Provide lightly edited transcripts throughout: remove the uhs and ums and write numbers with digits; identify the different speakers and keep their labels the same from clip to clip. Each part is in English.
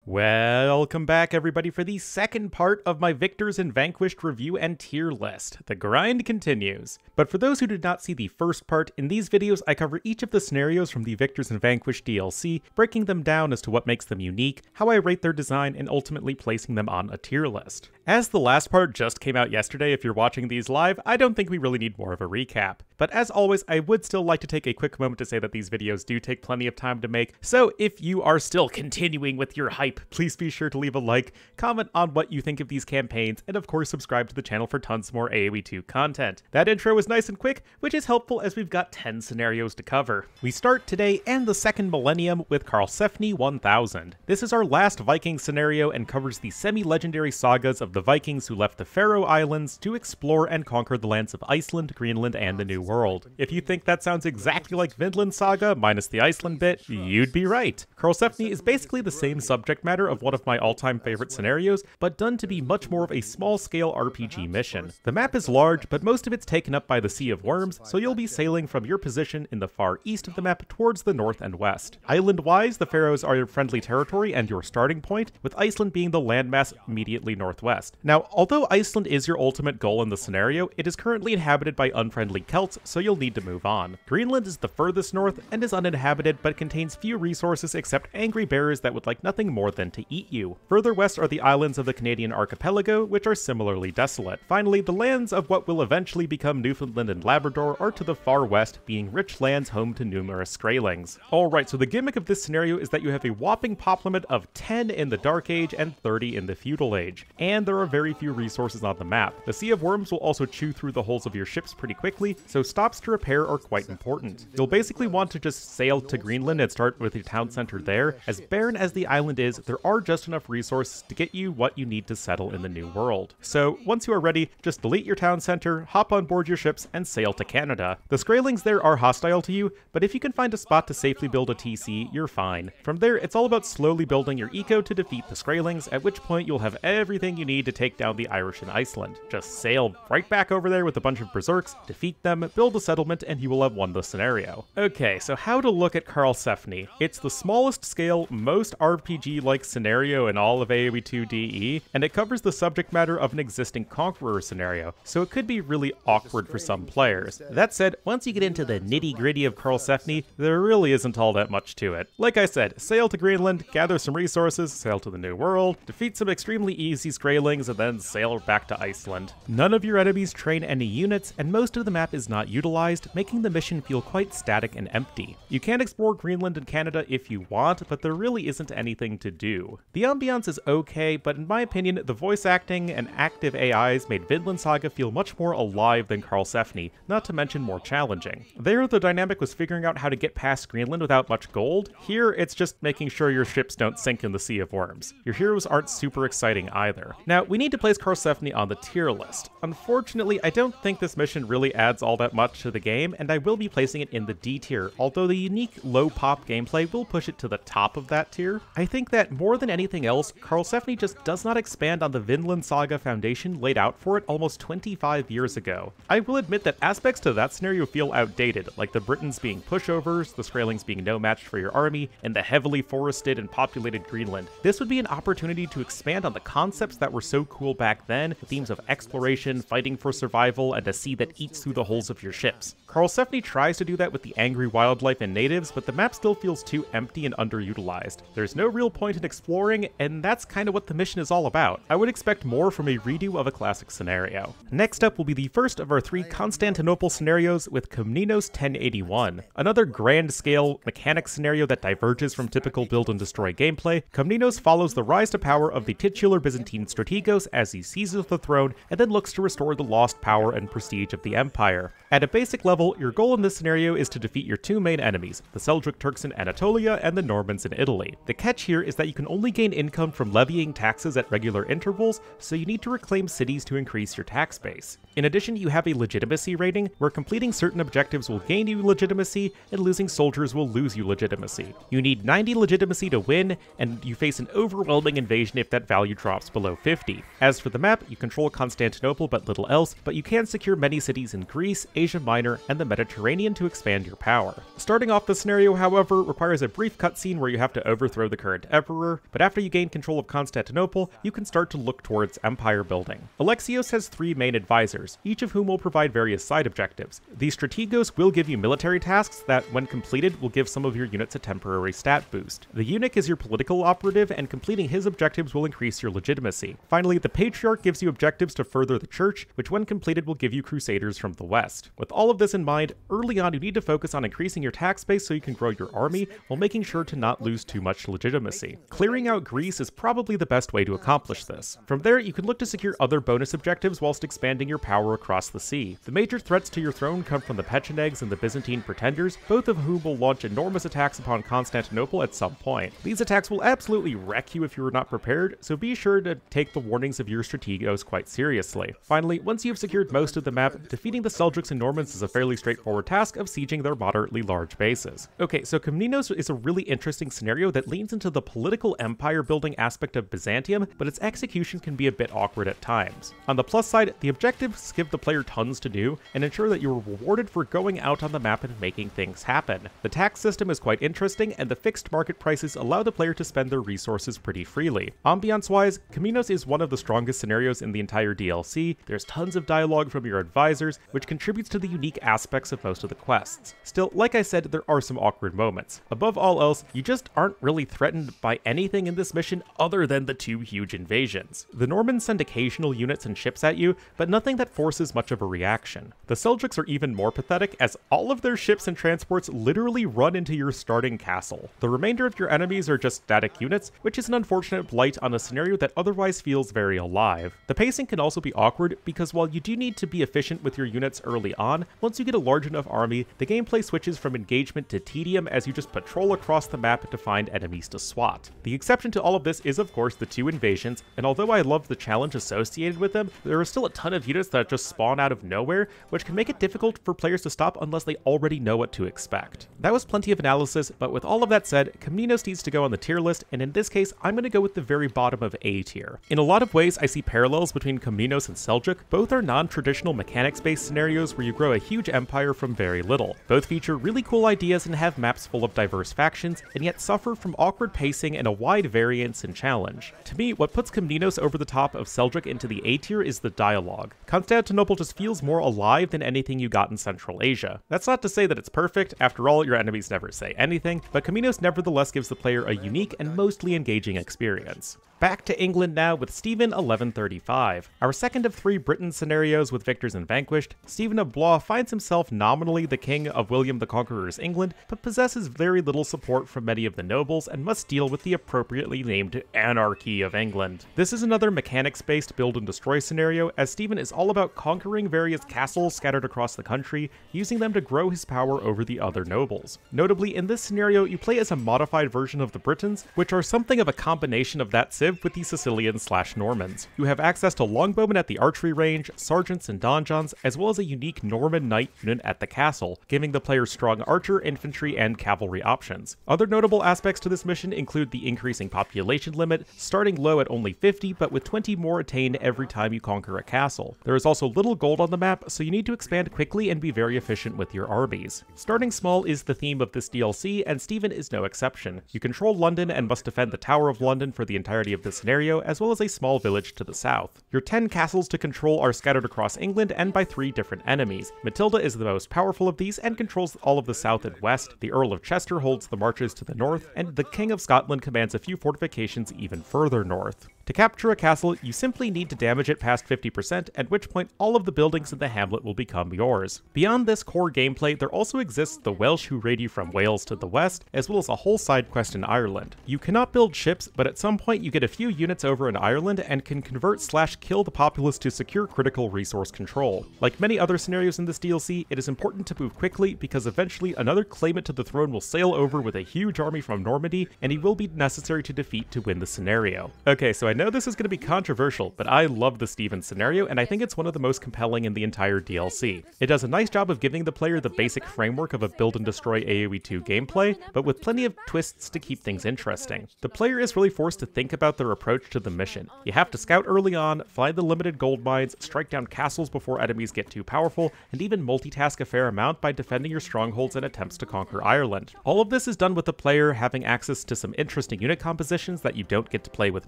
Speaker 1: Welcome back, everybody, for the second part of my Victors and Vanquished review and tier list. The grind continues. But for those who did not see the first part, in these videos I cover each of the scenarios from the Victors and Vanquished DLC, breaking them down as to what makes them unique, how I rate their design, and ultimately placing them on a tier list. As the last part just came out yesterday, if you're watching these live, I don't think we really need more of a recap. But as always, I would still like to take a quick moment to say that these videos do take plenty of time to make, so if you are still continuing with your hype, please be sure to leave a like, comment on what you think of these campaigns, and of course subscribe to the channel for tons more AoE 2 content. That intro was nice and quick, which is helpful as we've got 10 scenarios to cover. We start today and the second millennium with Karlsefni 1000. This is our last Viking scenario and covers the semi-legendary sagas of the Vikings who left the Faroe Islands to explore and conquer the lands of Iceland, Greenland, and the New World. If you think that sounds exactly like Vinland Saga minus the Iceland bit, you'd be right. Karlsefni is basically the same subject matter of one of my all-time favorite scenarios, but done to be much more of a small-scale RPG mission. The map is large, but most of it's taken up by the Sea of Worms, so you'll be sailing from your position in the far east of the map towards the north and west. Island-wise, the Faroes are your friendly territory and your starting point, with Iceland being the landmass immediately northwest. Now, although Iceland is your ultimate goal in the scenario, it is currently inhabited by unfriendly Celts, so you'll need to move on. Greenland is the furthest north and is uninhabited, but contains few resources except angry bears that would like nothing more than to eat you. Further west are the islands of the Canadian archipelago, which are similarly desolate. Finally, the lands of what will eventually become Newfoundland and Labrador are to the far west, being rich lands home to numerous Skraelings. Alright, so the gimmick of this scenario is that you have a whopping pop limit of 10 in the Dark Age and 30 in the Feudal Age, and there are very few resources on the map. The Sea of Worms will also chew through the hulls of your ships pretty quickly, so stops to repair are quite important. You'll basically want to just sail to Greenland and start with your town center there. As barren as the island is, there are just enough resources to get you what you need to settle in the new world. So once you are ready, just delete your town center, hop on board your ships, and sail to Canada. The Skraelings there are hostile to you, but if you can find a spot to safely build a TC, you're fine. From there, it's all about slowly building your eco to defeat the Skraelings, at which point you'll have everything you need to take down the Irish in Iceland. Just sail right back over there with a bunch of berserks, defeat them, build a settlement, and you will have won the scenario. Okay, so how to look at Karlsefni. It's the smallest scale, most RPG-like scenario in all of AoE 2 DE, and it covers the subject matter of an existing Conqueror scenario, so it could be really awkward for some players. That said, once you get into the nitty-gritty of Karlsefni, there really isn't all that much to it. Like I said, sail to Greenland, gather some resources, sail to the New World, defeat some extremely easy Skraelings, and then sail back to Iceland. None of your enemies train any units, and most of the map is not utilized, making the mission feel quite static and empty. You can explore Greenland and Canada if you want, but there really isn't anything to do. The ambiance is okay, but in my opinion, the voice acting and active AIs made Vinland Saga feel much more alive than Karlsefni, not to mention more challenging. There, the dynamic was figuring out how to get past Greenland without much gold. Here, it's just making sure your ships don't sink in the Sea of Worms. Your heroes aren't super exciting either. Now, we need to place Karlsefni on the tier list. Unfortunately, I don't think this mission really adds all that much to the game, and I will be placing it in the D tier, although the unique low-pop gameplay will push it to the top of that tier. I think that more than anything else, Karlsefni just does not expand on the Vinland Saga foundation laid out for it almost 25 years ago. I will admit that aspects to that scenario feel outdated, like the Britons being pushovers, the Skraelings being no match for your army, and the heavily forested and populated Greenland. This would be an opportunity to expand on the concepts that were so cool back then, the themes of exploration, fighting for survival, and a sea that eats through the hulls of your ships. Karlsefni tries to do that with the angry wildlife and natives, but the map still feels too empty and underutilized. There's no real point in exploring, and that's kind of what the mission is all about. I would expect more from a redo of a classic scenario. Next up will be the first of our 3 Constantinople scenarios with Komnenos 1081. Another grand-scale mechanic scenario that diverges from typical build and destroy gameplay, Komnenos follows the rise to power of the titular Byzantine Strategos as he seizes the throne and then looks to restore the lost power and prestige of the empire. At a basic level, your goal in this scenario is to defeat your 2 main enemies, the Seljuk Turks in Anatolia and the Normans in Italy. The catch here is that you can only gain income from levying taxes at regular intervals, so you need to reclaim cities to increase your tax base. In addition, you have a legitimacy rating, where completing certain objectives will gain you legitimacy, and losing soldiers will lose you legitimacy. You need 90 legitimacy to win, and you face an overwhelming invasion if that value drops below 50. As for the map, you control Constantinople but little else, but you can secure many cities in Greece, Asia Minor, and the Mediterranean to expand your power. Starting off the scenario, however, requires a brief cutscene where you have to overthrow the current emperor emperor, but after you gain control of Constantinople, you can start to look towards empire building. Alexios has 3 main advisors, each of whom will provide various side objectives. These strategos will give you military tasks that, when completed, will give some of your units a temporary stat boost. The eunuch is your political operative, and completing his objectives will increase your legitimacy. Finally, the patriarch gives you objectives to further the church, which when completed will give you crusaders from the west. With all of this in mind, early on you need to focus on increasing your tax base so you can grow your army, while making sure to not lose too much legitimacy. Clearing out Greece is probably the best way to accomplish this. From there, you can look to secure other bonus objectives whilst expanding your power across the sea. The major threats to your throne come from the Pechenegs and the Byzantine pretenders, both of whom will launch enormous attacks upon Constantinople at some point. These attacks will absolutely wreck you if you are not prepared, so be sure to take the warnings of your strategos quite seriously. Finally, once you have secured most of the map, defeating the Seljuks and Normans is a fairly straightforward task of sieging their moderately large bases. Okay, so Komnenos is a really interesting scenario that leans into the political empire building aspect of Byzantium, but its execution can be a bit awkward at times. On the plus side, the objectives give the player tons to do, and ensure that you are rewarded for going out on the map and making things happen. The tax system is quite interesting, and the fixed market prices allow the player to spend their resources pretty freely. Ambiance-wise, Komnenos is one of the strongest scenarios in the entire DLC. There's tons of dialogue from your advisors, which contributes to the unique aspects of most of the quests. Still, like I said, there are some awkward moments. Above all else, you just aren't really threatened by anything in this mission other than the 2 huge invasions. The Normans send occasional units and ships at you, but nothing that forces much of a reaction. The Seljuks are even more pathetic, as all of their ships and transports literally run into your starting castle. The remainder of your enemies are just static units, which is an unfortunate blight on a scenario that otherwise feels very alive. The pacing can also be awkward, because while you do need to be efficient with your units early on, once you get a large enough army, the gameplay switches from engagement to tedium as you just patrol across the map to find enemies to swat. The exception to all of this is of course the 2 invasions, and although I love the challenge associated with them, there are still a ton of units that just spawn out of nowhere, which can make it difficult for players to stop unless they already know what to expect. That was plenty of analysis, but with all of that said, Komnenos needs to go on the tier list, and in this case, I'm going to go with the very bottom of A tier. In a lot of ways, I see parallels between Komnenos and Seljuk. Both are non-traditional mechanics-based scenarios where you grow a huge empire from very little. Both feature really cool ideas and have maps full of diverse factions, and yet suffer from awkward pacing and a wide variance in challenge. To me, what puts Komnenos over the top of Seljuk into the A tier is the dialogue. Constantinople just feels more alive than anything you got in Central Asia. That's not to say that it's perfect, after all, your enemies never say anything, but Komnenos nevertheless gives the player a unique and mostly engaging experience. Back to England now with Stephen 1135. Our second of 3 Britain scenarios with victors and vanquished, Stephen of Blois finds himself nominally the king of William the Conqueror's England, but possesses very little support from many of the nobles and must deal with the appropriately named Anarchy of England. This is another mechanics-based build and destroy scenario, as Stephen is all about conquering various castles scattered across the country, using them to grow his power over the other nobles. Notably, in this scenario, you play as a modified version of the Britons, which are something of a combination of that civ with the Sicilians/Normans. You have access to longbowmen at the archery range, sergeants and donjons, as well as a unique Norman knight unit at the castle, giving the player strong archer, infantry, and cavalry options. Other notable aspects to this mission include the increasing population limit, starting low at only 50, but with 20 more attained every time you conquer a castle. There is also little gold on the map, so you need to expand quickly and be very efficient with your armies. Starting small is the theme of this DLC, and Stephen is no exception. You control London and must defend the Tower of London for the entirety of the scenario, as well as a small village to the south. Your 10 castles to control are scattered across England and by 3 different enemies. Matilda is the most powerful of these and controls all of the south and west, the Earl of Chester holds the marches to the north, and the King of Scotland commands a few fortifications even further north. To capture a castle, you simply need to damage it past 50%, at which point all of the buildings in the hamlet will become yours. Beyond this core gameplay, there also exists the Welsh who raid you from Wales to the west, as well as a whole side quest in Ireland. You cannot build ships, but at some point you get a few units over in Ireland and can convert/kill the populace to secure critical resource control. Like many other scenarios in this DLC, it is important to move quickly because eventually another claimant to the throne will sail over with a huge army from Normandy, and he will be necessary to defeat to win the scenario. Okay, so I know this is going to be controversial, but I love the Steven scenario, and I think it's one of the most compelling in the entire DLC. It does a nice job of giving the player the basic framework of a build and destroy AoE 2 gameplay, but with plenty of twists to keep things interesting. The player is really forced to think about their approach to the mission. You have to scout early on, find the limited gold mines, strike down castles before enemies get too powerful, and even multitask a fair amount by defending your strongholds in attempts to conquer Ireland. All of this is done with the player having access to some interesting unit compositions that you don't get to play with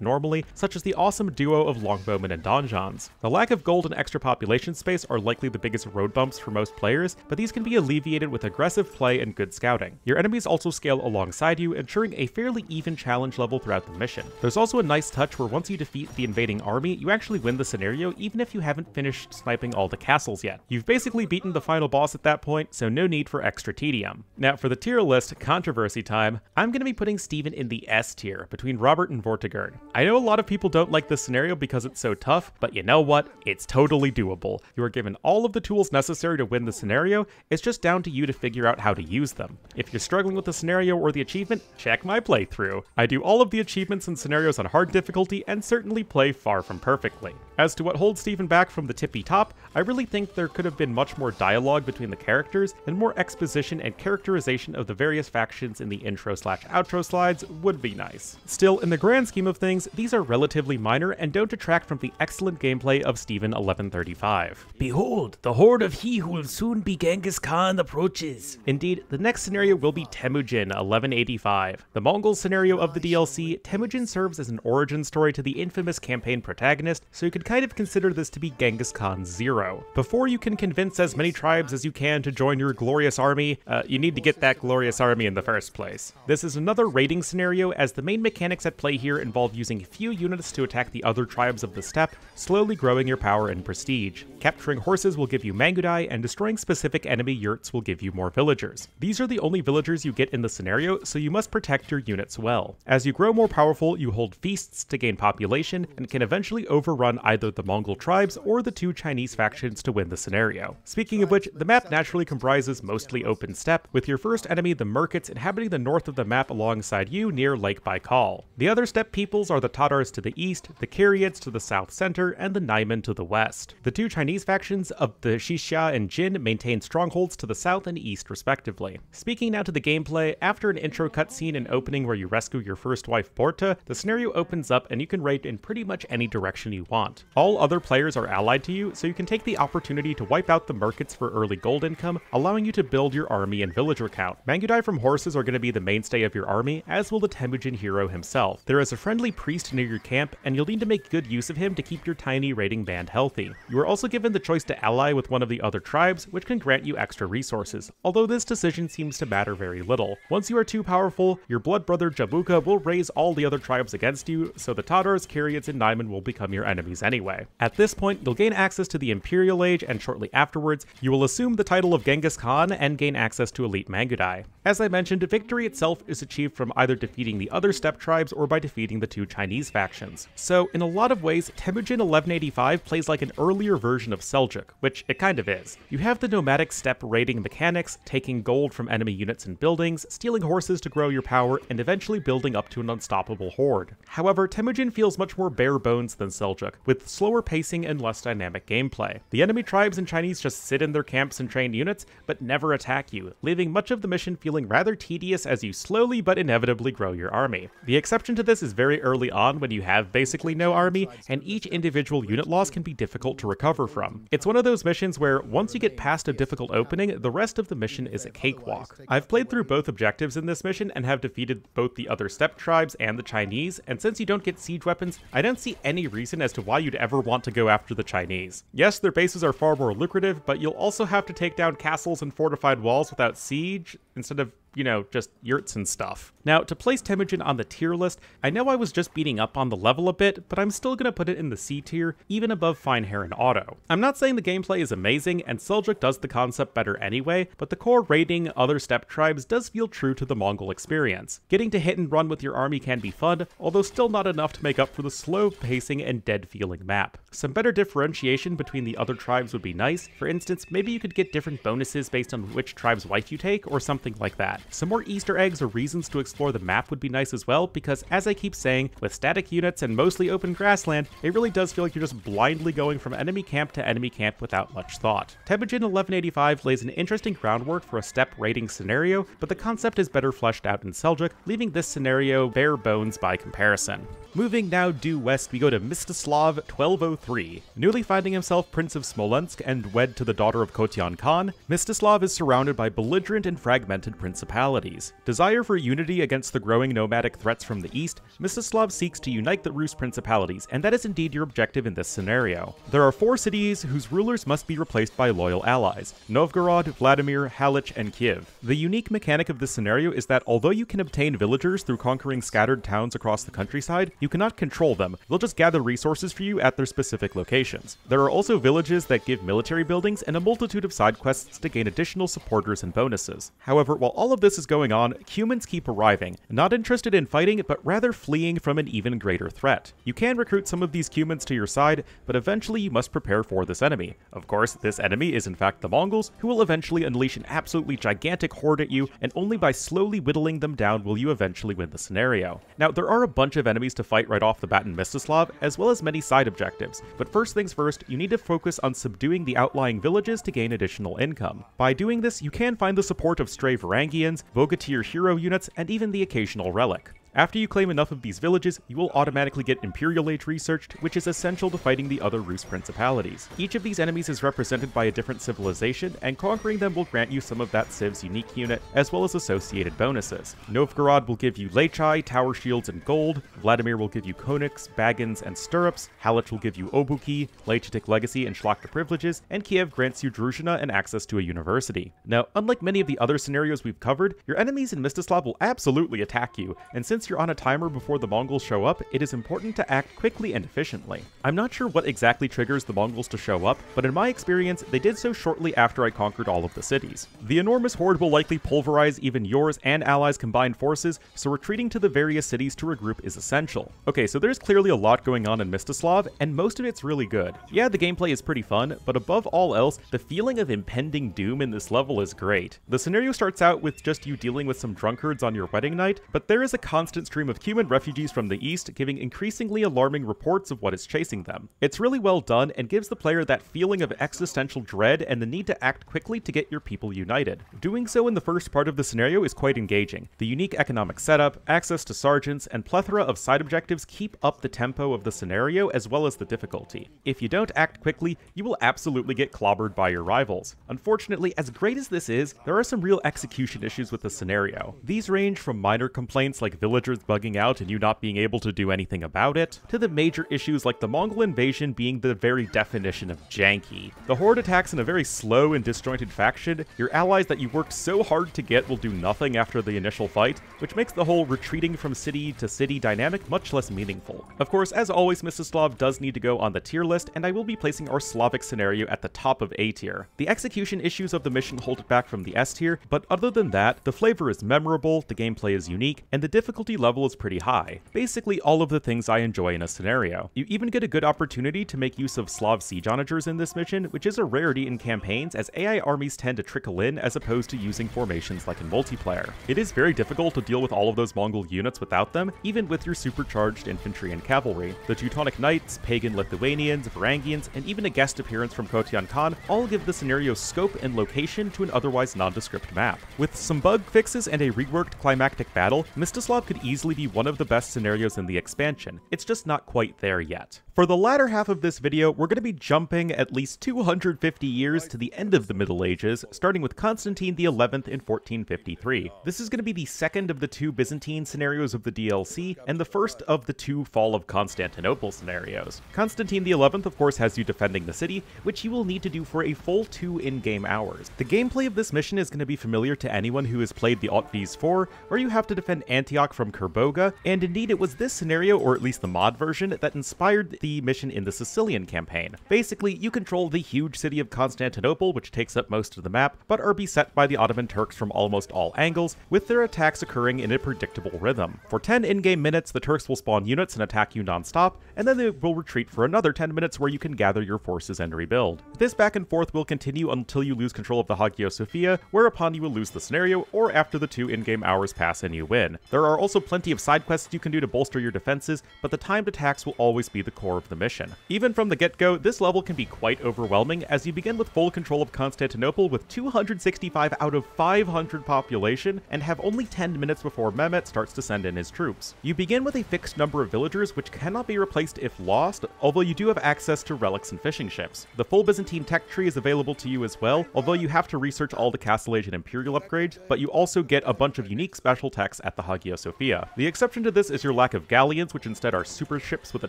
Speaker 1: normally, such as the awesome duo of Longbowmen and Donjons. The lack of gold and extra population space are likely the biggest road bumps for most players, but these can be alleviated with aggressive play and good scouting. Your enemies also scale alongside you, ensuring a fairly even challenge level throughout the mission. There's also a nice touch where once you defeat the invading army, you actually win the scenario even if you haven't finished sniping all the castles yet. You've basically beaten the final boss at that point, so no need for extra tedium. Now for the tier list, controversy time, I'm going to be putting Steven in the S tier, between Robert and Vortigern. I know a lot of people don't like this scenario because it's so tough, but you know what? It's totally doable. You are given all of the tools necessary to win the scenario, it's just down to you to figure out how to use them. If you're struggling with the scenario or the achievement, check my playthrough. I do all of the achievements and scenarios on hard difficulty and certainly play far from perfectly. As to what holds Steven back from the tippy top, I really think there could have been much more dialogue between the characters, and more exposition and characterization of the various factions in the intro/outro slides would be nice. Still, in the grand scheme of things, these are relatively minor and don't detract from the excellent gameplay of Steven 1135.
Speaker 2: Behold, the horde of he who will soon be Genghis Khan approaches.
Speaker 1: Indeed, the next scenario will be Temujin 1185. The Mongol scenario of the DLC, Temujin serves as an origin story to the infamous campaign protagonist, so you could kind of consider this to be Genghis Khan Zero. Before you can convince as many tribes as you can to join your glorious army, you need to get that glorious army in the first place. This is another raiding scenario, as the main mechanics at play here involve using few units to attack the other tribes of the steppe, slowly growing your power and prestige. Capturing horses will give you Mangudai, and destroying specific enemy yurts will give you more villagers. These are the only villagers you get in the scenario, so you must protect your units well. As you grow more powerful, you hold feasts to gain population, and can eventually overrun either the Mongol tribes or the two Chinese factions to win the scenario. Speaking of which, the map naturally comprises mostly open steppe, with your first enemy, the Merkits, inhabiting the north of the map alongside you near Lake Baikal. The other steppe peoples are the Tatars to the east, the Kyriads to the south center, and the Naiman to the west. The two Chinese factions of the Xixia and Jin maintain strongholds to the south and east respectively. Speaking now to the gameplay, after an intro cutscene and opening where you rescue your first wife Borta, the scenario opens up and you can raid in pretty much any direction you want. All other players are allied to you, so you can take the opportunity to wipe out the Merkits for early gold income, allowing you to build your army and villager count. Mangudai from horses are going to be the mainstay of your army, as will the Temujin hero himself. There is a friendly priest near your camp, and you'll need to make good use of him to keep your tiny raiding band healthy. You are also given the choice to ally with one of the other tribes, which can grant you extra resources, although this decision seems to matter very little. Once you are too powerful, your blood brother Jabuka will raise all the other tribes against you, so the Tatars, Kyriads, and Naiman will become your enemies anyway. At this point, you'll gain access to the Imperial Age, and shortly afterwards, you will assume the title of Genghis Khan and gain access to elite Mangudai. As I mentioned, victory itself is achieved from either defeating the other steppe tribes or by defeating the two Chinese factions. So, in a lot of ways, Temujin 1185 plays like an earlier version of Seljuk, which it kind of is. You have the nomadic steppe raiding mechanics, taking gold from enemy units and buildings, stealing horses to grow your power, and eventually building up to an unstoppable horde. However, Temujin feels much more bare bones than Seljuk, with slower pacing and less dynamic gameplay. The enemy tribes and Chinese just sit in their camps and train units, but never attack you, leaving much of the mission feeling rather tedious as you slowly but inevitably grow your army. The exception to this is very early on when you have basically no army, and each individual unit loss can be difficult to recover from. It's one of those missions where once you get past a difficult opening, the rest of the mission is a cakewalk. I've played through both objectives in this mission and have defeated both the other steppe tribes and the Chinese, and since you don't get siege weapons, I don't see any reason as to why you'd ever want to go after the Chinese. Yes, their bases are far more lucrative, but you'll also have to take down castles and fortified walls without siege, instead of, you know, just yurts and stuff. Now, to place Temujin on the tier list, I know I was just beating up on the level a bit, but I'm still gonna put it in the C tier, even above Fine Hair and Auto. I'm not saying the gameplay is amazing, and Seljuk does the concept better anyway, but the core raiding other steppe tribes does feel true to the Mongol experience. Getting to hit and run with your army can be fun, although still not enough to make up for the slow pacing and dead feeling map. Some better differentiation between the other tribes would be nice. For instance, maybe you could get different bonuses based on which tribe's wife you take, or something like that. Some more Easter eggs or reasons to explore the map would be nice as well, because as I keep saying, with static units and mostly open grassland, it really does feel like you're just blindly going from enemy camp to enemy camp without much thought. Temujin 1185 lays an interesting groundwork for a step raiding scenario, but the concept is better fleshed out in Seljuk, leaving this scenario bare bones by comparison. Moving now due west, we go to Mstislav 1203. Newly finding himself Prince of Smolensk and wed to the daughter of Kotian Khan, Mstislav is surrounded by belligerent and fragmented principalities. Desire for unity against the growing nomadic threats from the east, Mstislav seeks to unite the Rus principalities, and that is indeed your objective in this scenario. There are 4 cities whose rulers must be replaced by loyal allies: Novgorod, Vladimir, Halych, and Kiev. The unique mechanic of this scenario is that although you can obtain villagers through conquering scattered towns across the countryside, you cannot control them. They'll just gather resources for you at their specific locations. There are also villages that give military buildings and a multitude of side quests to gain additional supporters and bonuses. However, while all of this is going on, humans keep arriving, not interested in fighting, but rather fleeing from an even greater threat. You can recruit some of these humans to your side, but eventually you must prepare for this enemy. Of course, this enemy is in fact the Mongols, who will eventually unleash an absolutely gigantic horde at you, and only by slowly whittling them down will you eventually win the scenario. Now, there are a bunch of enemies to fight right off the bat in Mstislav, as well as many side objectives, but first things first, you need to focus on subduing the outlying villages to gain additional income. By doing this, you can find the support of stray Varangians, Bogatyr hero units, and even the occasional relic. After you claim enough of these villages, you will automatically get Imperial Age researched, which is essential to fighting the other Rus principalities. Each of these enemies is represented by a different civilization, and conquering them will grant you some of that civ's unique unit, as well as associated bonuses. Novgorod will give you Lechai, tower shields, and gold, Vladimir will give you Konix, Baggins, and stirrups, Halych will give you Obuki, Lechitic legacy, and Shlachta privileges, and Kiev grants you Druzhina and access to a university. Now, unlike many of the other scenarios we've covered, your enemies in Mstislav will absolutely attack you, and since you're on a timer before the Mongols show up, it is important to act quickly and efficiently. I'm not sure what exactly triggers the Mongols to show up, but in my experience, they did so shortly after I conquered all of the cities. The enormous horde will likely pulverize even yours and allies' combined forces, so retreating to the various cities to regroup is essential. Okay, so there's clearly a lot going on in Mstislav, and most of it's really good. Yeah, the gameplay is pretty fun, but above all else, the feeling of impending doom in this level is great. The scenario starts out with just you dealing with some drunkards on your wedding night, but there is a constant stream of human refugees from the east giving increasingly alarming reports of what is chasing them. It's really well done and gives the player that feeling of existential dread and the need to act quickly to get your people united. Doing so in the first part of the scenario is quite engaging. The unique economic setup, access to sergeants, and plethora of side objectives keep up the tempo of the scenario as well as the difficulty. If you don't act quickly, you will absolutely get clobbered by your rivals. Unfortunately, as great as this is, there are some real execution issues with the scenario. These range from minor complaints like villagers bugging out and you not being able to do anything about it, to the major issues like the Mongol invasion being the very definition of janky. The horde attacks in a very slow and disjointed fashion, your allies that you worked so hard to get will do nothing after the initial fight, which makes the whole retreating from city to city dynamic much less meaningful. Of course, as always, Mstislav does need to go on the tier list, and I will be placing our Slavic scenario at the top of A tier. The execution issues of the mission hold it back from the S tier, but other than that, the flavor is memorable, the gameplay is unique, and the difficulty level is pretty high. Basically all of the things I enjoy in a scenario. You even get a good opportunity to make use of Slav siege onagers in this mission, which is a rarity in campaigns as AI armies tend to trickle in as opposed to using formations like in multiplayer. It is very difficult to deal with all of those Mongol units without them, even with your supercharged infantry and cavalry. The Teutonic Knights, pagan Lithuanians, Varangians, and even a guest appearance from Kotian Khan all give the scenario scope and location to an otherwise nondescript map. With some bug fixes and a reworked climactic battle, Mstislav could easily be one of the best scenarios in the expansion. It's just not quite there yet. For the latter half of this video, we're going to be jumping at least 250 years to the end of the Middle Ages, starting with Constantine XI in 1453. This is going to be the second of the 2 Byzantine scenarios of the DLC, and the first of the 2 Fall of Constantinople scenarios. Constantine XI, of course, has you defending the city, which you will need to do for a full 2 in-game hours. The gameplay of this mission is going to be familiar to anyone who has played the Otvis 4, where you have to defend Antioch from from Kerboga, and indeed it was this scenario, or at least the mod version, that inspired the mission in the Sicilian campaign. Basically, you control the huge city of Constantinople, which takes up most of the map, but are beset by the Ottoman Turks from almost all angles, with their attacks occurring in a predictable rhythm. For 10 in-game minutes, the Turks will spawn units and attack you non-stop, and then they will retreat for another 10 minutes where you can gather your forces and rebuild. This back and forth will continue until you lose control of the Hagia Sophia, whereupon you will lose the scenario, or after the 2 in-game hours pass and you win. There are also plenty of side quests you can do to bolster your defenses, but the timed attacks will always be the core of the mission. Even from the get-go, this level can be quite overwhelming, as you begin with full control of Constantinople with 265 out of 500 population, and have only 10 minutes before Mehmet starts to send in his troops. You begin with a fixed number of villagers, which cannot be replaced if lost, although you do have access to relics and fishing ships. The full Byzantine tech tree is available to you as well, although you have to research all the Castle Age and Imperial upgrades, but you also get a bunch of unique special techs at the Hagia Sophia. The exception to this is your lack of galleons, which instead are super ships with a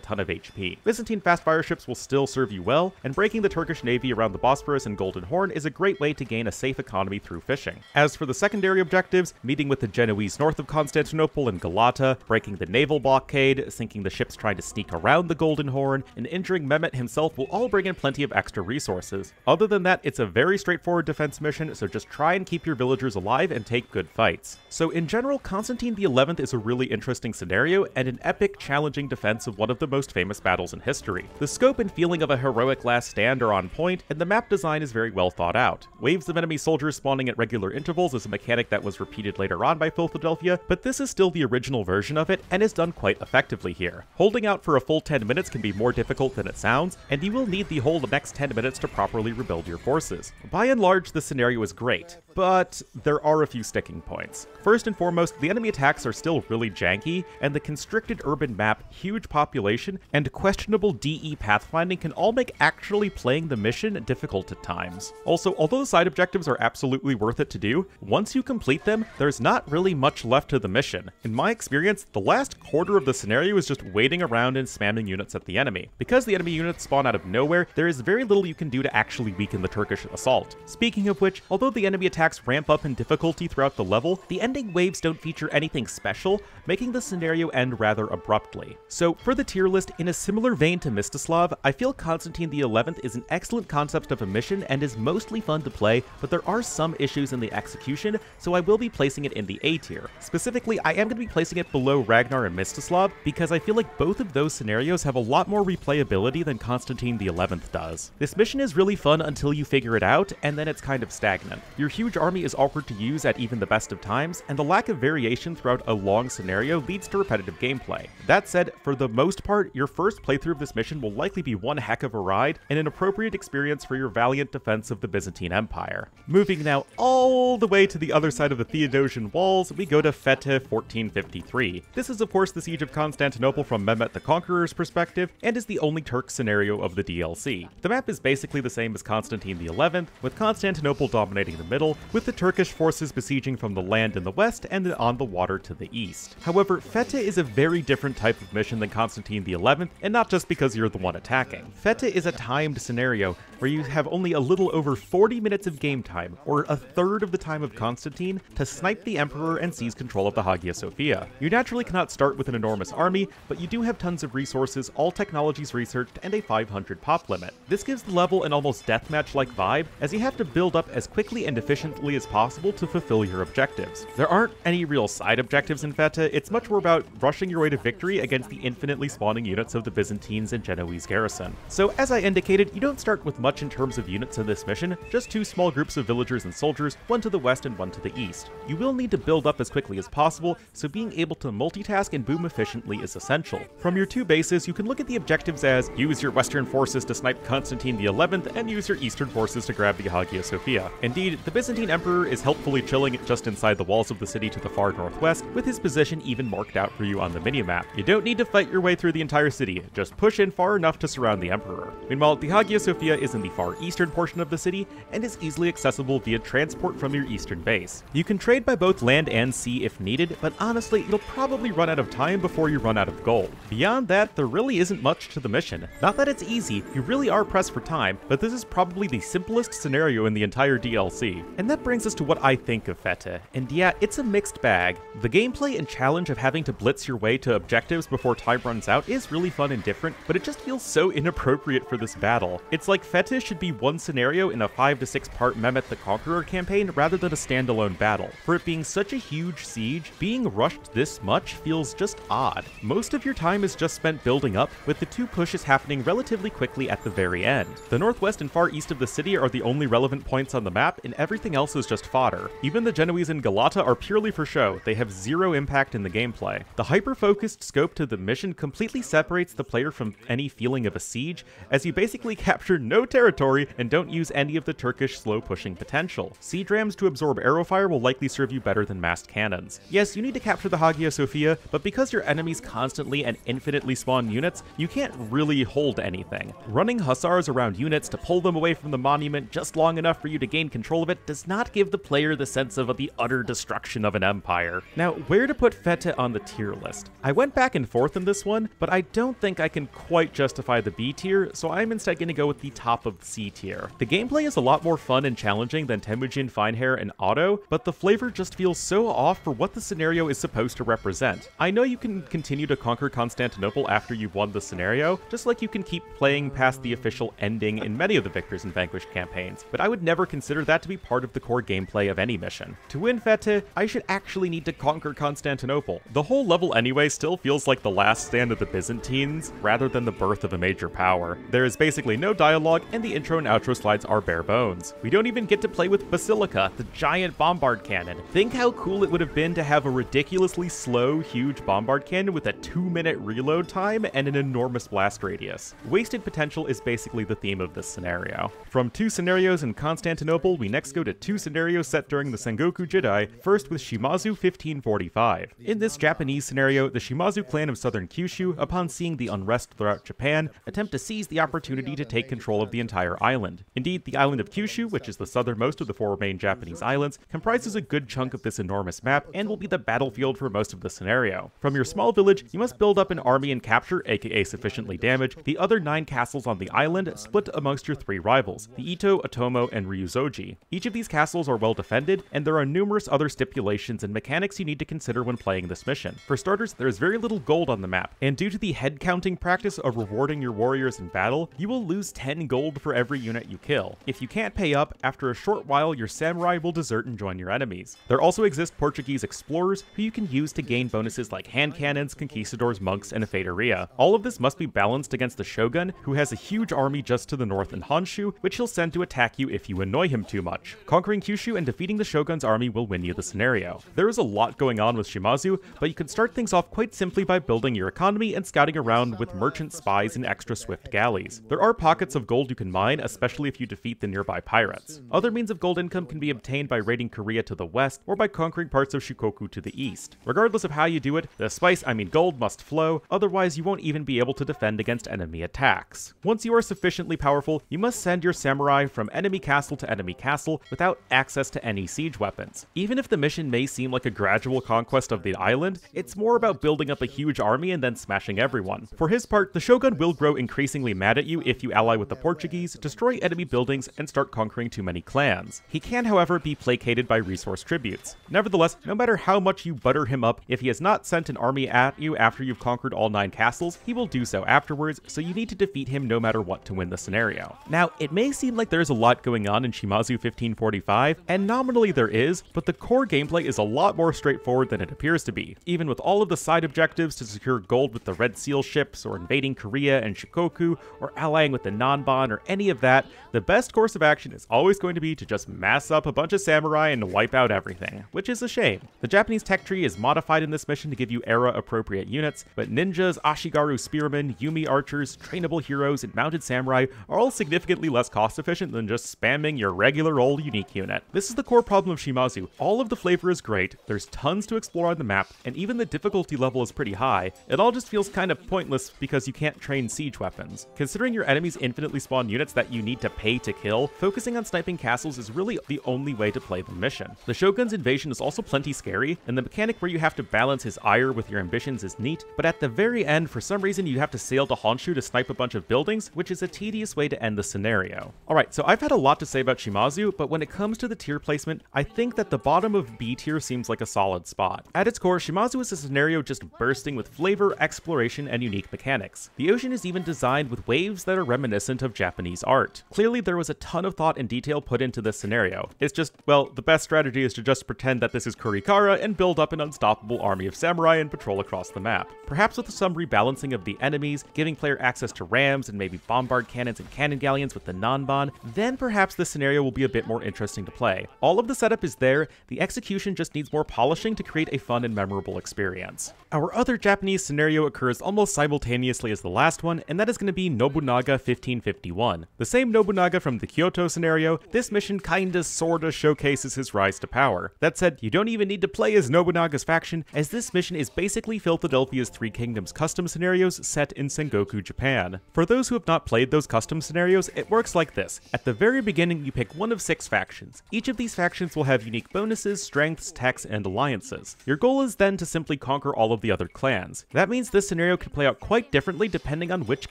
Speaker 1: ton of HP. Byzantine fast-fire ships will still serve you well, and breaking the Turkish navy around the Bosphorus and Golden Horn is a great way to gain a safe economy through fishing. As for the secondary objectives, meeting with the Genoese north of Constantinople and Galata, breaking the naval blockade, sinking the ships trying to sneak around the Golden Horn, and injuring Mehmet himself will all bring in plenty of extra resources. Other than that, it's a very straightforward defense mission, so just try and keep your villagers alive and take good fights. So in general, Constantine XI is a really interesting scenario, and an epic, challenging defense of one of the most famous battles in history. The scope and feeling of a heroic last stand are on point, and the map design is very well thought out. Waves of enemy soldiers spawning at regular intervals is a mechanic that was repeated later on by Philadelphia, but this is still the original version of it, and is done quite effectively here. Holding out for a full 10 minutes can be more difficult than it sounds, and you will need the whole next 10 minutes to properly rebuild your forces. By and large, the scenario is great, but there are a few sticking points. First and foremost, the enemy attacks are still really janky, and the constricted urban map, huge population, and questionable DE pathfinding can all make actually playing the mission difficult at times. Also, although the side objectives are absolutely worth it to do, once you complete them, there's not really much left to the mission. In my experience, the last quarter of the scenario is just waiting around and spamming units at the enemy. Because the enemy units spawn out of nowhere, there is very little you can do to actually weaken the Turkish assault. Speaking of which, although the enemy attacks ramp up in difficulty throughout the level, the ending waves don't feature anything special, making the scenario end rather abruptly. So for the tier list, in a similar vein to Mstislav, I feel Constantine XI is an excellent concept of a mission and is mostly fun to play, but there are some issues in the execution, so I will be placing it in the A tier. Specifically, I am going to be placing it below Ragnar and Mstislav, because I feel like both of those scenarios have a lot more replayability than Constantine XI does. This mission is really fun until you figure it out, and then it's kind of stagnant. Your huge army is awkward to use at even the best of times, and the lack of variation throughout a long scenario leads to repetitive gameplay. That said, for the most part, your first playthrough of this mission will likely be one heck of a ride, and an appropriate experience for your valiant defense of the Byzantine Empire. Moving now all the way to the other side of the Theodosian walls, we go to Fetih 1453. This is of course the siege of Constantinople from Mehmet the Conqueror's perspective, and is the only Turk scenario of the DLC. The map is basically the same as Constantine XI, with Constantinople dominating the middle, with the Turkish forces besieging from the land in the west and on the water to the east. However, Fetih is a very different type of mission than Constantine XI, and not just because you're the one attacking. Fetih is a timed scenario where you have only a little over 40 minutes of game time, or a third of the time of Constantine, to snipe the Emperor and seize control of the Hagia Sophia. You naturally cannot start with an enormous army, but you do have tons of resources, all technologies researched, and a 500 pop limit. This gives the level an almost deathmatch-like vibe, as you have to build up as quickly and efficiently as possible to fulfill your objectives. There aren't any real side objectives in Fetih, it's much more about rushing your way to victory against the infinitely spawning units of the Byzantines and Genoese garrison. So as I indicated, you don't start with much in terms of units in this mission, just two small groups of villagers and soldiers, one to the west and one to the east. You will need to build up as quickly as possible, so being able to multitask and boom efficiently is essential. From your two bases, you can look at the objectives as use your western forces to snipe Constantine XI and use your eastern forces to grab the Hagia Sophia. Indeed, the Byzantine Emperor is helpfully chilling just inside the walls of the city to the far northwest, with his position even marked out for you on the minimap. You don't need to fight your way through the entire city, just push in far enough to surround the Emperor. Meanwhile, the Hagia Sophia is in the far eastern portion of the city, and is easily accessible via transport from your eastern base. You can trade by both land and sea if needed, but honestly, you'll probably run out of time before you run out of gold. Beyond that, there really isn't much to the mission. Not that it's easy, you really are pressed for time, but this is probably the simplest scenario in the entire DLC. And that brings us to what I think of Fetih, and yeah, it's a mixed bag. The gameplay gameplay and challenge of having to blitz your way to objectives before time runs out is really fun and different, but it just feels so inappropriate for this battle. It's like Fete should be one scenario in a 5 to 6 part Mehmet the Conqueror campaign rather than a standalone battle. For it being such a huge siege, being rushed this much feels just odd. Most of your time is just spent building up, with the 2 pushes happening relatively quickly at the very end. The northwest and far east of the city are the only relevant points on the map, and everything else is just fodder. Even the Genoese in Galata are purely for show, they have zero impact in the gameplay. The hyper-focused scope to the mission completely separates the player from any feeling of a siege, as you basically capture no territory and don't use any of the Turkish slow-pushing potential. Siege rams to absorb arrow fire will likely serve you better than massed cannons. Yes, you need to capture the Hagia Sophia, but because your enemies constantly and infinitely spawn units, you can't really hold anything. Running hussars around units to pull them away from the monument just long enough for you to gain control of it does not give the player the sense of the utter destruction of an empire. Now, where to put Fete on the tier list? I went back and forth in this one, but I don't think I can quite justify the B tier, so I'm instead going to go with the top of the C tier. The gameplay is a lot more fun and challenging than Temujin, Finehair, and Otto, but the flavor just feels so off for what the scenario is supposed to represent. I know you can continue to conquer Constantinople after you've won the scenario, just like you can keep playing past the official ending in many of the Victors and Vanquished campaigns, but I would never consider that to be part of the core gameplay of any mission. To win Fete, I should actually need to conquer Constantinople. The whole level anyway still feels like the last stand of the Byzantines, rather than the birth of a major power. There is basically no dialogue, and the intro and outro slides are bare bones. We don't even get to play with Basilica, the giant bombard cannon. Think how cool it would have been to have a ridiculously slow, huge bombard cannon with a 2-minute reload time and an enormous blast radius. Wasted potential is basically the theme of this scenario. From 2 scenarios in Constantinople, we next go to 2 scenarios set during the Sengoku Jidai, first with Shimazu 1545. In this Japanese scenario, the Shimazu clan of southern Kyushu, upon seeing the unrest throughout Japan, attempt to seize the opportunity to take control of the entire island. Indeed, the island of Kyushu, which is the southernmost of the 4 main Japanese islands, comprises a good chunk of this enormous map and will be the battlefield for most of the scenario. From your small village, you must build up an army and capture, aka sufficiently damage, the other 9 castles on the island, split amongst your 3 rivals, the Ito, Otomo, and Ryuzoji. Each of these castles are well defended, and there are numerous other stipulations and mechanics you need to consider when playing this mission. For starters, there is very little gold on the map, and due to the head counting practice of rewarding your warriors in battle, you will lose 10 gold for every unit you kill. If you can't pay up, after a short while your samurai will desert and join your enemies. There also exist Portuguese explorers who you can use to gain bonuses like hand cannons, conquistadors, monks, and a feitoria. All of this must be balanced against the shogun, who has a huge army just to the north in Honshu, which he'll send to attack you if you annoy him too much. Conquering Kyushu and defeating the shogun's army will win you the scenario. There is a lot going on with Shimazu, but you can start things off quite simply by building your economy and scouting around with merchant spies and extra swift galleys. There are pockets of gold you can mine, especially if you defeat the nearby pirates. Other means of gold income can be obtained by raiding Korea to the west or by conquering parts of Shikoku to the east. Regardless of how you do it, the gold must flow, otherwise you won't even be able to defend against enemy attacks. Once you are sufficiently powerful, you must send your samurai from enemy castle to enemy castle without access to any siege weapons. Even if the mission may seem like a gradual conquest of the island, it's more about building up a huge army and then smashing everyone. For his part, the shogun will grow increasingly mad at you if you ally with the Portuguese, destroy enemy buildings, and start conquering too many clans. He can, however, be placated by resource tributes. Nevertheless, no matter how much you butter him up, if he has not sent an army at you after you've conquered all 9 castles, he will do so afterwards, so you need to defeat him no matter what to win the scenario. Now, it may seem like there's a lot going on in Shimazu 1545, and nominally there is, but the core gameplay is a lot more straightforward than it appears to be. Even with all of the side objectives to secure gold with the Red Seal ships, or invading Korea and Shikoku, or allying with the Nanban, or any of that, the best course of action is always going to be to just mass up a bunch of samurai and wipe out everything, which is a shame. The Japanese tech tree is modified in this mission to give you era-appropriate units, but ninjas, Ashigaru spearmen, Yumi archers, trainable heroes, and mounted samurai are all significantly less cost-efficient than just spamming your regular old unique unit. This is the core problem of Shimazu. All of the flavor is great, there's tons to explore on the map, and even the difficulty level is pretty high. It all just feels kind of pointless because you can't train siege weapons. Considering your enemies infinitely spawn units that you need to pay to kill, focusing on sniping castles is really the only way to play the mission. The shogun's invasion is also plenty scary, and the mechanic where you have to balance his ire with your ambitions is neat, but at the very end, for some reason, you have to sail to Honshu to snipe a bunch of buildings, which is a tedious way to end the scenario. Alright, so I've had a lot to say about Shimazu, but when it comes to the tier placement, I think that the bottom of B tier seems like a solid spot. lot. At its core, Shimazu is a scenario just bursting with flavor, exploration, and unique mechanics. The ocean is even designed with waves that are reminiscent of Japanese art. Clearly, there was a ton of thought and detail put into this scenario. It's just, well, the best strategy is to just pretend that this is Kurikara and build up an unstoppable army of samurai and patrol across the map. Perhaps with some rebalancing of the enemies, giving player access to rams and maybe bombard cannons and cannon galleons with the Nanban, then perhaps this scenario will be a bit more interesting to play. All of the setup is there, the execution just needs more polishing to create a fun and memorable experience. Our other Japanese scenario occurs almost simultaneously as the last one, and that is going to be Nobunaga 1551. The same Nobunaga from the Kyoto scenario, this mission kinda sorta showcases his rise to power. That said, you don't even need to play as Nobunaga's faction, as this mission is basically Philadelphia's Three Kingdoms custom scenarios set in Sengoku, Japan. For those who have not played those custom scenarios, it works like this. At the very beginning, you pick one of 6 factions. Each of these factions will have unique bonuses, strengths, techs, and alliances. Your goal is then to simply conquer all of the other clans. That means this scenario can play out quite differently depending on which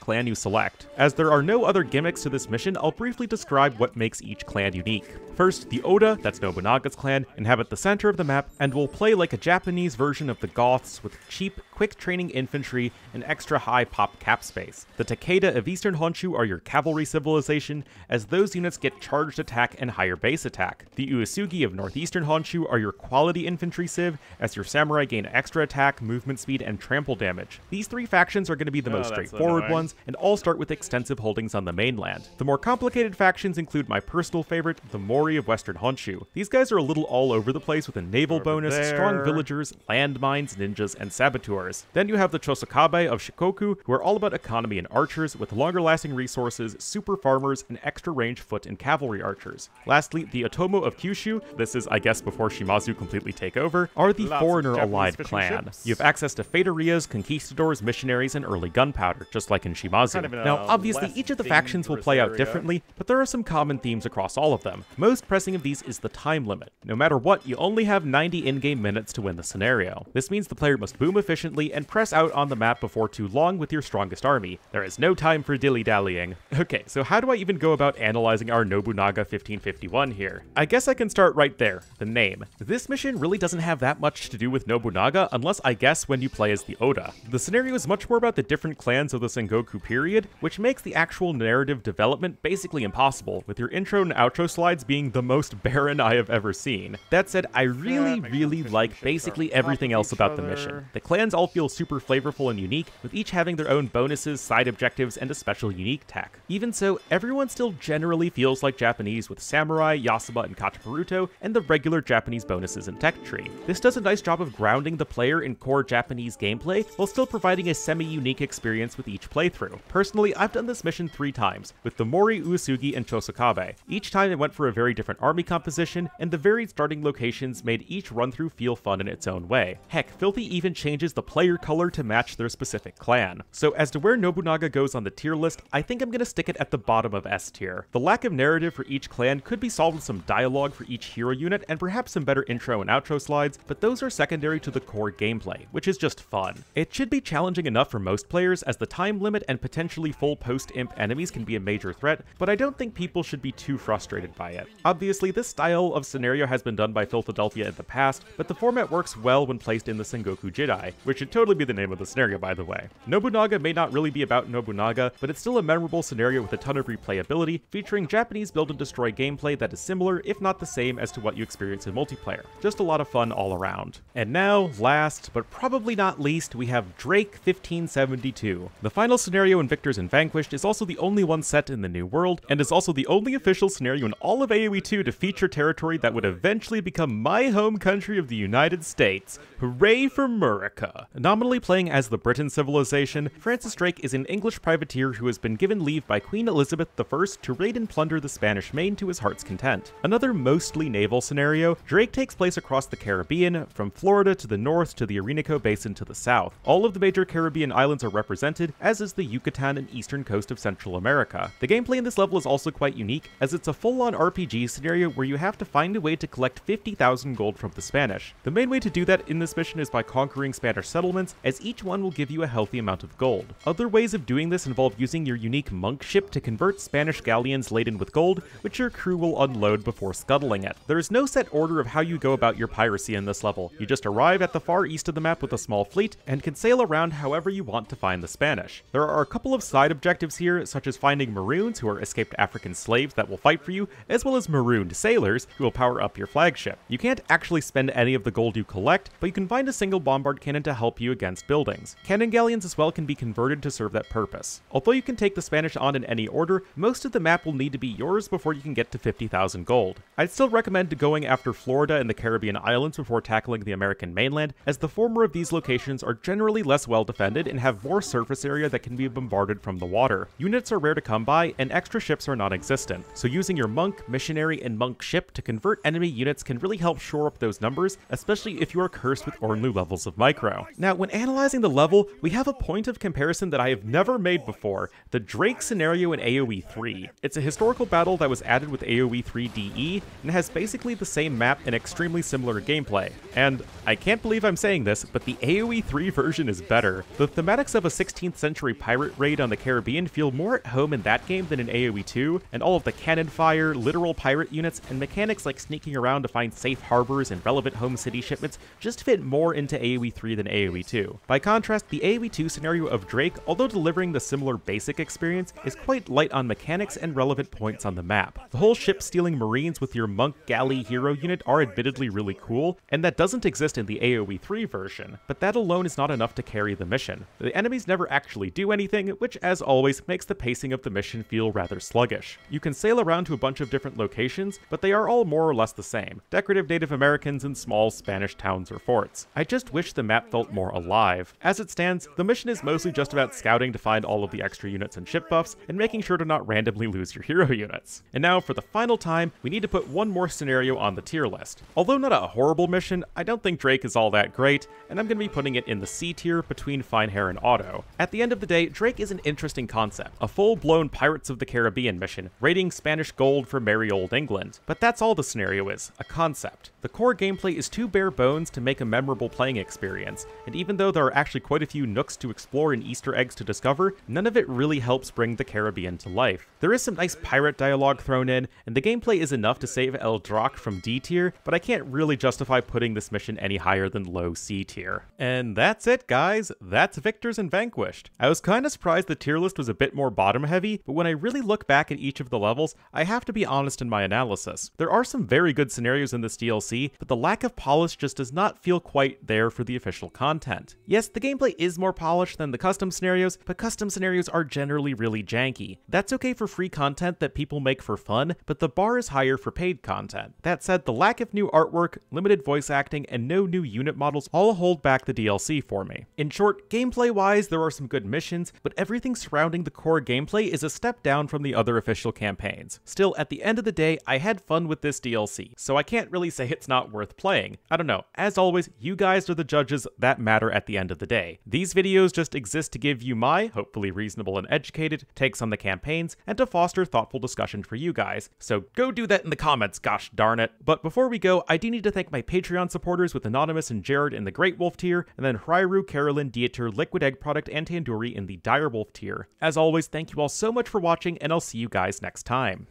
Speaker 1: clan you select. As there are no other gimmicks to this mission, I'll briefly describe what makes each clan unique. First, the Oda, that's Nobunaga's clan, inhabit the center of the map and will play like a Japanese version of the Goths with cheap, quick training infantry and extra high pop cap space. The Takeda of Eastern Honshu are your cavalry civilization, as those units get charged attack and higher base attack. The Uesugi of Northeastern Honshu are your quality infantry civ, as your samurai gain extra attack, movement speed, and trample damage. These 3 factions are going to be the most straightforward ones, and all start with extensive holdings on the mainland. The more complicated factions include my personal favorite, the Mori of Western Honshu. These guys are a little all over the place with a naval bonus, strong villagers, landmines, ninjas, and saboteurs. Then you have the Chosokabe of Shikoku, who are all about economy and archers, with longer lasting resources, super farmers, and extra range foot and cavalry archers. Lastly, the Otomo of Kyushu, this is I guess before Shimazu completely take over, are the foreigner allied clan. You have access to Federias, conquistadors, missionaries, and early gunpowder, just like in Shimazu. Now obviously each of the factions will play out differently, but there are some common themes across all of them. Most pressing of these is the time limit. No matter what, you only have 90 in-game minutes to win the scenario. This means the player must boom efficiently and press out on the map before too long with your strongest army. There is no time for dilly-dallying. Okay, so how do I even go about analyzing our Nobunaga 1551 here? I guess I can start right there, the name. This mission really doesn't have that much to do with Nobunaga unless I guess when you play as the Oda. The scenario is much more about the different clans of the Sengoku period, which makes the actual narrative development basically impossible, with your intro and outro slides being the most barren I have ever seen. That said, I really like basically everything else about the mission. The clans all feel super flavorful and unique, with each having their own bonuses, side objectives, and a special unique tech. Even so, everyone still generally feels like Japanese with samurai, Yasuba, and Kachaparuto, and the regular Japanese bonuses and tech tree. This does a nice job of grounding the player in core Japanese gameplay, while still providing a semi-unique experience with each playthrough. Personally, I've done this mission 3 times, with the Mori, Uesugi, and Chosokabe. Each time it went for a very different army composition, and the varied starting locations made each run-through feel fun in its own way. Heck, Filthy even changes the player color to match their specific clan. So as to where Nobunaga goes on the tier list, I think I'm gonna stick it at the bottom of S tier. The lack of narrative for each clan could be solved with some dialogue for each hero unit and perhaps some better intro and outro slides, but those are secondary to the core gameplay, which is just fun. It should be challenging enough for most players, as the time limit and potentially full post-imp enemies can be a major threat, but I don't think people should be too frustrated by it. Obviously, this style of scenario has been done by Philadelphia in the past, but the format works well when placed in the Sengoku Jidai, which should totally be the name of the scenario, by the way. Nobunaga may not really be about Nobunaga, but it's still a memorable scenario with a ton of replayability, featuring Japanese build and destroy gameplay that is similar, if not the same, as to what you experience in multiplayer. Just a lot of fun all around. And now, last, but probably not least, we have Drake 1572. The final scenario in Victors and Vanquished is also the only one set in the New World, and is also the only official scenario in all of AoE 2 to feature territory that would eventually become my home country of the United States. Hooray for Murica! Nominally playing as the Britain civilization, Francis Drake is an English privateer who has been given leave by Queen Elizabeth I to raid and plunder the Spanish Main to his heart's content. Another mostly naval scenario, Drake takes place across the Caribbean, from Florida to the north to the Orinoco Basin to the south. All of the major Caribbean islands are represented, as is the Yucatan and eastern coast of Central America. The gameplay in this level is also quite unique, as it's a full-on RPG scenario where you have to find a way to collect 50,000 gold from the Spanish. The main way to do that in this mission is by conquering Spanish settlements, as each one will give you a healthy amount of gold. Other ways of doing this involve using your unique monk ship to convert Spanish galleons laden with gold, which your crew will unload before scuttling it. There is no set order of how you go about your piracy in this level, level. You just arrive at the far east of the map with a small fleet, and can sail around however you want to find the Spanish. There are a couple of side objectives here, such as finding Maroons, who are escaped African slaves that will fight for you, as well as Marooned sailors, who will power up your flagship. You can't actually spend any of the gold you collect, but you can find a single bombard cannon to help you against buildings. Cannon galleons as well can be converted to serve that purpose. Although you can take the Spanish on in any order, most of the map will need to be yours before you can get to 50,000 gold. I'd still recommend going after Florida and the Caribbean islands before tackling the American mainland, as the former of these locations are generally less well defended and have more surface area that can be bombarded from the water. Units are rare to come by, and extra ships are non-existent, so using your monk, missionary, and monk ship to convert enemy units can really help shore up those numbers, especially if you are cursed with Ornlu levels of micro. Now, when analyzing the level, we have a point of comparison that I have never made before, the Drake scenario in AoE 3. It's a historical battle that was added with AoE 3 DE, and has basically the same map and extremely similar gameplay. And I can't believe I'm saying this, but the AoE 3 version is better. The thematics of a 16th century pirate raid on the Caribbean feel more at home in that game than in AoE 2, and all of the cannon fire, literal pirate units, and mechanics like sneaking around to find safe harbors and relevant home city shipments just fit more into AoE 3 than AoE 2. By contrast, the AoE 2 scenario of Drake, although delivering the similar basic experience, is quite light on mechanics and relevant points on the map. The whole ship-stealing marines with your monk galley hero unit are admittedly really cool, and that doesn't exist in the AoE 3 version, but that alone is not enough to carry the mission. The enemies never actually do anything, which as always makes the pacing of the mission feel rather sluggish. You can sail around to a bunch of different locations, but they are all more or less the same: decorative Native Americans and small Spanish towns or forts. I just wish the map felt more alive. As it stands, the mission is mostly just about scouting to find all of the extra units and ship buffs, and making sure to not randomly lose your hero units. And now, for the final time, we need to put one more scenario on the tier list. Although not a horrible mission, I don't think Drake is all that great, and I'm going to be putting it in the C tier between Finehair and Otto. At the end of the day, Drake is an interesting concept, a full-blown Pirates of the Caribbean mission, raiding Spanish gold for merry old England. But that's all the scenario is, a concept. The core gameplay is too bare bones to make a memorable playing experience, and even though there are actually quite a few nooks to explore and Easter eggs to discover, none of it really helps bring the Caribbean to life. There is some nice pirate dialogue thrown in, and the gameplay is enough to save El Drac from D tier, but I can't really justify putting this mission any higher than low C tier. And that's it, guys. That's Victors and Vanquished. I was kinda surprised the tier list was a bit more bottom heavy, but when I really look back at each of the levels, I have to be honest in my analysis. There are some very good scenarios in this DLC, but the lack of polish just does not feel quite there for the official content. Yes, the gameplay is more polished than the custom scenarios, but custom scenarios are generally really janky. That's okay for free content that people make for fun, but the bar is higher for paid content. That said, the lack of new artwork, limited voice acting, and no new unit models all hold back the DLC for me. In short, gameplay-wise, there are some good missions, but everything surrounding the core gameplay is a step down from the other official campaigns. Still, at the end of the day, I had fun with this DLC, so I can't really say it's not worth playing. I don't know. As always, you guys are the judges that matter at the end of the day. These videos just exist to give you my, hopefully reasonable and educated, takes on the campaigns, and to foster thoughtful discussion for you guys. So go do that in the comments, gosh darn it. But before we go, I do need to thank my Patreon supporters with Anonymous and Jared in the Great Wolf tier, and then Hryru, Carolyn, Dieter, Liquid Egg Product, and Tandoori in the Dire Wolf tier. As always, thank you all so much for watching, and I'll see you guys next time.